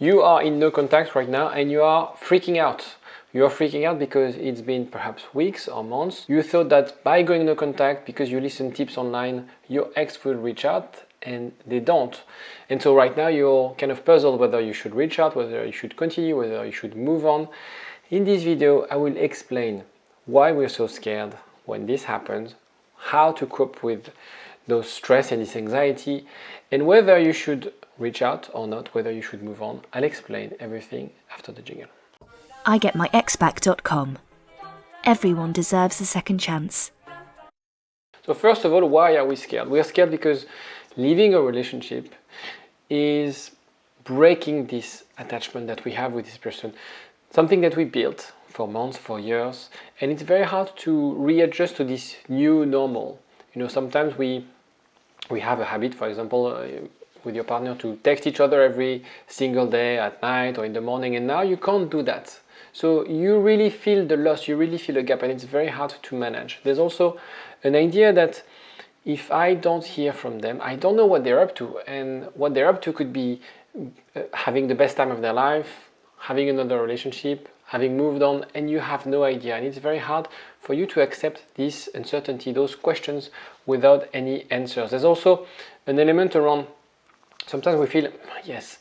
You are in no contact right now and you are freaking out. You are freaking out because it's been perhaps weeks or months. You thought that by going no contact, because you listen tips online, your ex will reach out, and they don't. And so right now you're kind of puzzled whether you should reach out, whether you should continue, whether you should move on. In this video, I will explain why we're so scared when this happens, how to cope with those stress and this anxiety, and whether you should reach out or not, whether you should move on. I'll explain everything after the jingle. IGetMyExBack.com. Everyone deserves a second chance. So first of all, why are we scared? We are scared because leaving a relationship is breaking this attachment that we have with this person, something that we built for months, for years, and it's very hard to readjust to this new normal. You know, sometimes we have a habit, for example, with your partner to text each other every single day at night or in the morning, and now you can't do that. So you really feel the loss, you really feel a gap, and it's very hard to manage. There's also an idea that if I don't hear from them, I don't know what they're up to, and what they're up to could be having the best time of their life, having another relationship, having moved on, and you have no idea. And it's very hard for you to accept this uncertainty, those questions without any answers. There's also an element around, sometimes we feel, yes,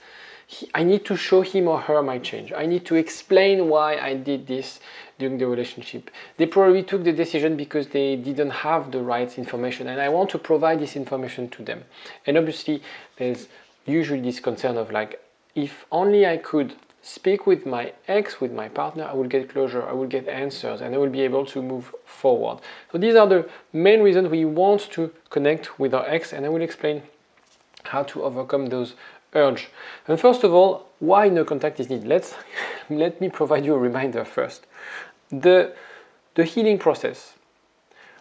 I need to show him or her my change. I need to explain why I did this during the relationship. They probably took the decision because they didn't have the right information, and I want to provide this information to them. And obviously, there's usually this concern of like, if only I could speak with my ex, with my partner, I will get closure, I will get answers, and I will be able to move forward. So these are the main reasons we want to connect with our ex, and I will explain how to overcome those urge. And first of all, why no contact is needed? Let me provide you a reminder first. The healing process,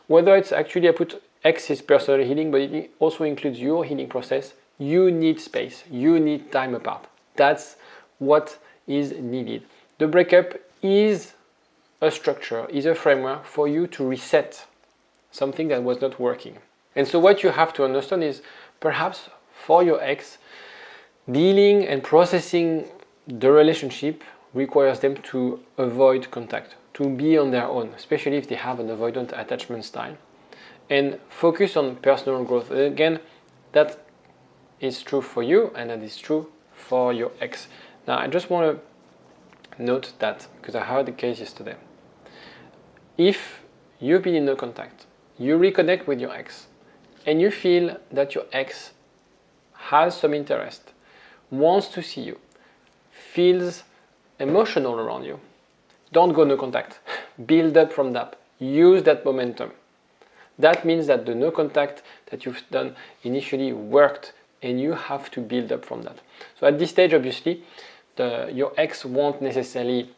whether it's actually I put ex's personal healing, but it also includes your healing process, you need space, you need time apart. That's what is needed. The breakup is a structure, is a framework for you to reset something that was not working. And so what you have to understand is perhaps for your ex, dealing and processing the relationship requires them to avoid contact, to be on their own, especially if they have an avoidant attachment style, and focus on personal growth. Again, that is true for you and that is true for your ex. Now, I just want to note that, because I heard the case yesterday. If you've been in no contact, you reconnect with your ex, and you feel that your ex has some interest, wants to see you, feels emotional around you, don't go no contact. Build up from that. Use that momentum. That means that the no contact that you've done initially worked, and you have to build up from that. So at this stage, obviously, your ex won't necessarily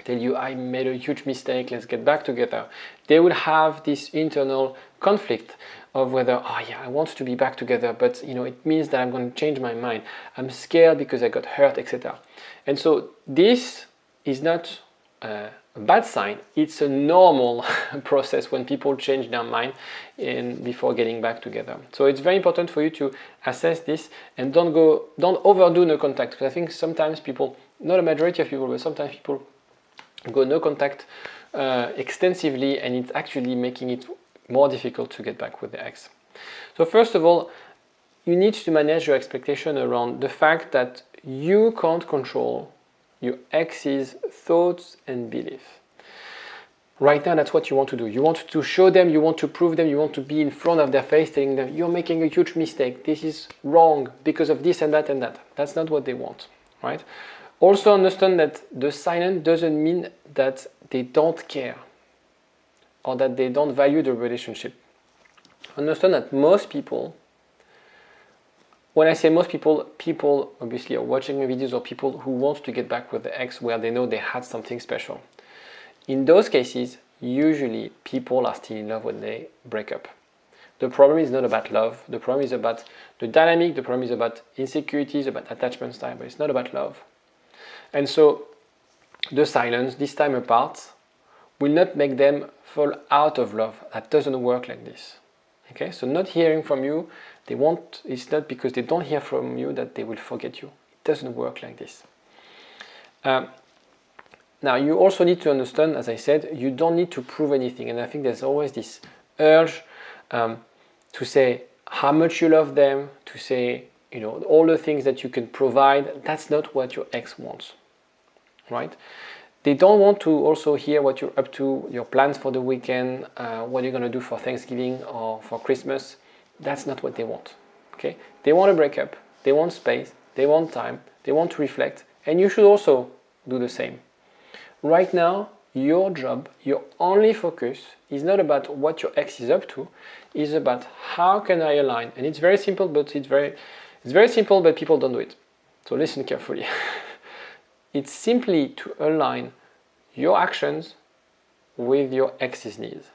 tell you, I made a huge mistake, let's get back together. They will have this internal conflict of whether, oh yeah, I want to be back together, but you know, it means that I'm going to change my mind. I'm scared because I got hurt, etc. And so this is not a bad sign. It's a normal process when people change their mind before getting back together. So it's very important for you to assess this and don't overdo no contact, because I think sometimes people, not a majority of people, but sometimes people go no contact extensively, and it's actually making it more difficult to get back with the ex. So first of all, you need to manage your expectation around the fact that you can't control your ex's thoughts and beliefs. Right now, that's what you want to do. You want to show them, you want to prove them, you want to be in front of their face telling them, you're making a huge mistake, this is wrong because of this and that and that. That's not what they want, right? Also understand that the silence doesn't mean that they don't care or that they don't value the relationship. Understand that most people, when I say most people, people obviously are watching my videos, or people who want to get back with the ex where they know they had something special. In those cases, usually people are still in love when they break up. The problem is not about love. The problem is about the dynamic. The problem is about insecurities, about attachment style, but it's not about love. And so the silence, this time apart, will not make them fall out of love. That doesn't work like this. Okay, so not hearing from you, it's not because they don't hear from you that they will forget you. doesn't work like this. Now, you also need to understand, as I said, you don't need to prove anything. And I think there's always this urge to say how much you love them, to say, all the things that you can provide. That's not what your ex wants, right? They don't want to also hear what you're up to, your plans for the weekend, what you're going to do for Thanksgiving or for Christmas. That's not what they want, okay? They want a breakup, they want space, they want time, they want to reflect, and you should also do the same. Right now, your job, your only focus is not about what your ex is up to, it's about how can I align. And it's very simple, but it's very simple, but people don't do it. So listen carefully. It's simply to align your actions with your ex's needs.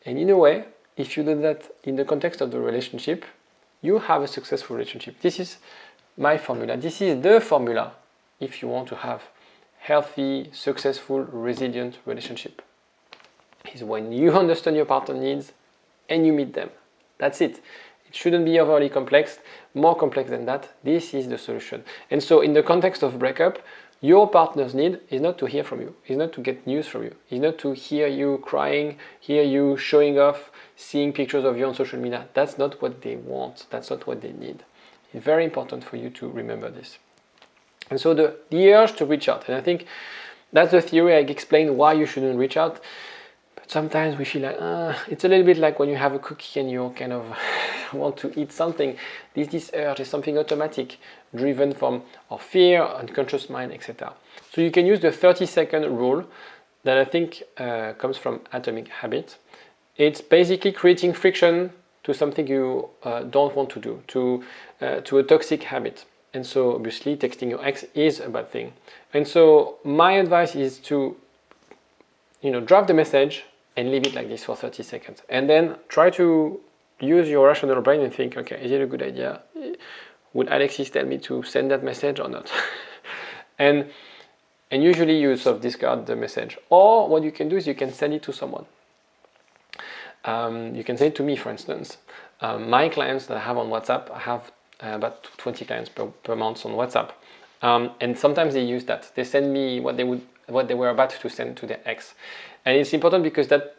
And in a way, if you do that in the context of the relationship, you have a successful relationship. This is my formula. This is the formula if you want to have healthy, successful, resilient relationship. Is when you understand your partner needs and you meet them. That's it. It shouldn't be overly complex. More complex than that, this is the solution. And so in the context of breakup, your partner's need is not to hear from you, is not to get news from you, is not to hear you crying, hear you showing off, seeing pictures of you on social media. That's not what they want. That's not what they need. It's very important for you to remember this. And so the urge to reach out, and I think that's the theory. I explained why you shouldn't reach out. But sometimes we feel like, it's a little bit like when you have a cookie and you kind of want to eat something. This urge is something automatic, driven from our fear, unconscious mind, etc. So you can use the 30-second rule that I think comes from Atomic Habit. It's basically creating friction to something you don't want to do, to a toxic habit. And so obviously texting your ex is a bad thing. And so my advice is to, draft the message and leave it like this for 30 seconds. And then try to use your rational brain and think, okay, is it a good idea? Would Alexis tell me to send that message or not? and usually you sort of discard the message. Or what you can do is you can send it to someone. You can send it to me, for instance. My clients that I have on WhatsApp, I have about 20 clients per month on WhatsApp. And sometimes they use that. They send me what they were about to send to their ex. And it's important because that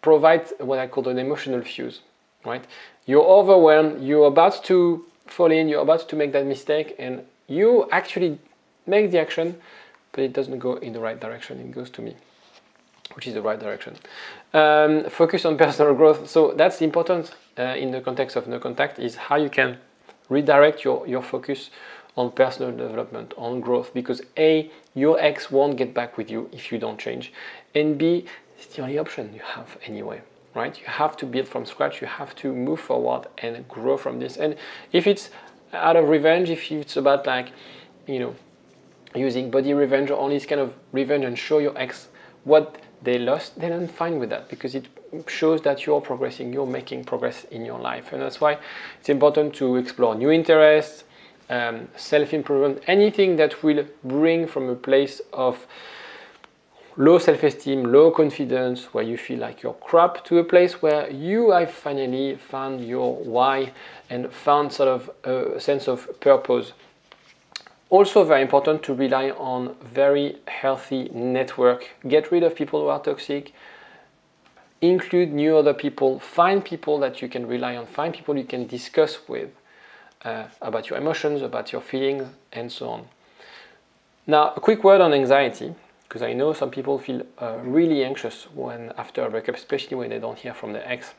provides what I call an emotional fuse, right? You're overwhelmed, you're about to fall in, you're about to make that mistake, and you actually make the action, but it doesn't go in the right direction. It goes to me, which is the right direction. Focus on personal growth. So that's important in the context of no contact, is how you can redirect your focus on personal development, on growth, because A, your ex won't get back with you if you don't change, and B, it's the only option you have anyway, right? You have to build from scratch, you have to move forward and grow from this. And if it's out of revenge, if it's about using body revenge or only this kind of revenge and show your ex what they lost, then I'm fine with that, because it shows that you're progressing, you're making progress in your life. And that's why it's important to explore new interests, self-improvement, anything that will bring from a place of low self-esteem, low confidence, where you feel like you're crap, to a place where you have finally found your why and found sort of a sense of purpose. Also very important to rely on very healthy network. Get rid of people who are toxic, include new other people, find people that you can rely on, find people you can discuss with about your emotions, about your feelings, and so on. Now, a quick word on anxiety, because I know some people feel really anxious after a breakup, especially when they don't hear from their ex.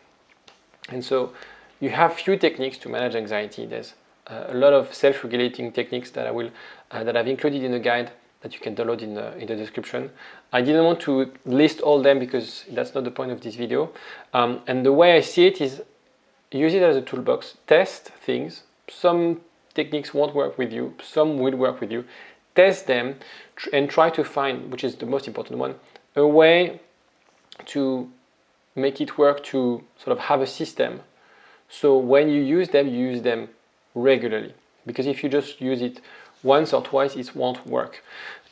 And so you have few techniques to manage anxiety. There's a lot of self-regulating techniques that I've included in the guide that you can download in the description. I didn't want to list all them because that's not the point of this video. And the way I see it is use it as a toolbox, test things. Some techniques won't work with you, some will work with you. Test them and try to find, which is the most important one, a way to make it work, to sort of have a system. So when you use them regularly. Because if you just use it once or twice, it won't work.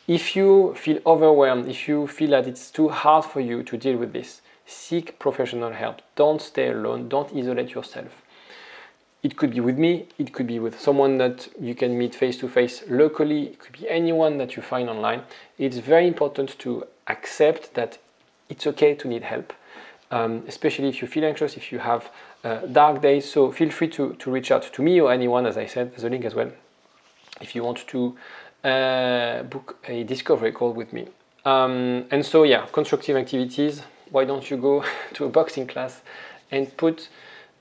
If you feel overwhelmed, if you feel that it's too hard for you to deal with this, seek professional help. Don't stay alone, don't isolate yourself. It could be with me, it could be with someone that you can meet face to face locally, it could be anyone that you find online. It's very important to accept that it's okay to need help, especially if you feel anxious, if you have dark days. So feel free to reach out to me or anyone, as I said, there's a link as well, if you want to book a discovery call with me. And so yeah, constructive activities. Why don't you go to a boxing class and put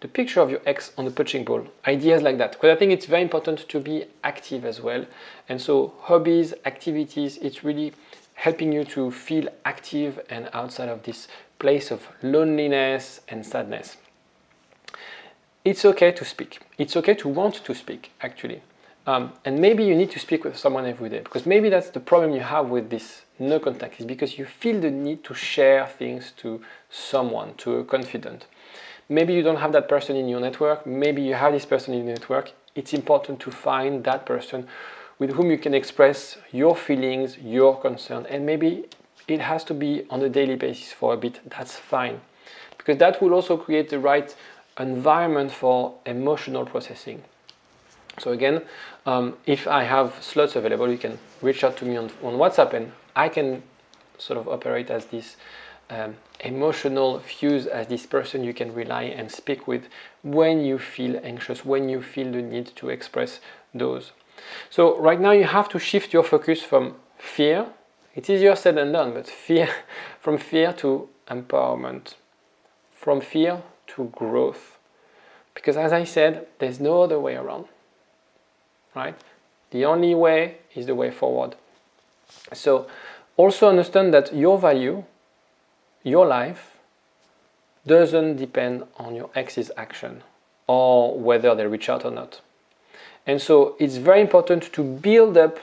the picture of your ex on the punching ball? Ideas like that, because I think it's very important to be active as well. And so hobbies, activities, it's really helping you to feel active and outside of this place of loneliness and sadness. It's okay to speak. It's okay to want to speak, actually. And maybe you need to speak with someone every day, because maybe that's the problem you have with this no contact, is because you feel the need to share things to someone, to a confidant. Maybe you don't have that person in your network, maybe you have this person in your network. It's important to find that person with whom you can express your feelings, your concern, and maybe it has to be on a daily basis for a bit. That's fine, because that will also create the right environment for emotional processing. So again, if I have slots available, you can reach out to me on WhatsApp, and I can sort of operate as this emotional fuse, as this person you can rely and speak with when you feel anxious, when you feel the need to express those. So right now you have to shift your focus from fear. It's easier said than done, but from fear to empowerment, from fear to growth. Because as I said, there's no other way around, right? The only way is the way forward. So also understand that your value, your life, doesn't depend on your ex's action or whether they reach out or not. And so it's very important to build up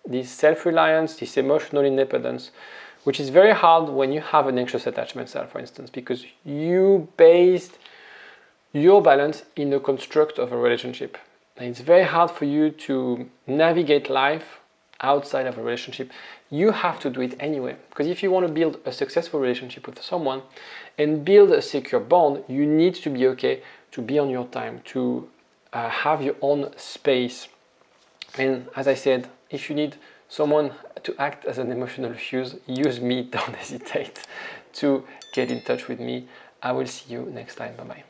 this self-reliance, this emotional independence, which is very hard when you have an anxious attachment style, for instance, because you based your balance in the construct of a relationship. And it's very hard for you to navigate life outside of a relationship. You have to do it anyway, because if you want to build a successful relationship with someone and build a secure bond, you need to be okay to be on your time, to have your own space. And as I said, if you need someone to act as an emotional fuse, use me. Don't hesitate to get in touch with me. I will see you next time. Bye-bye.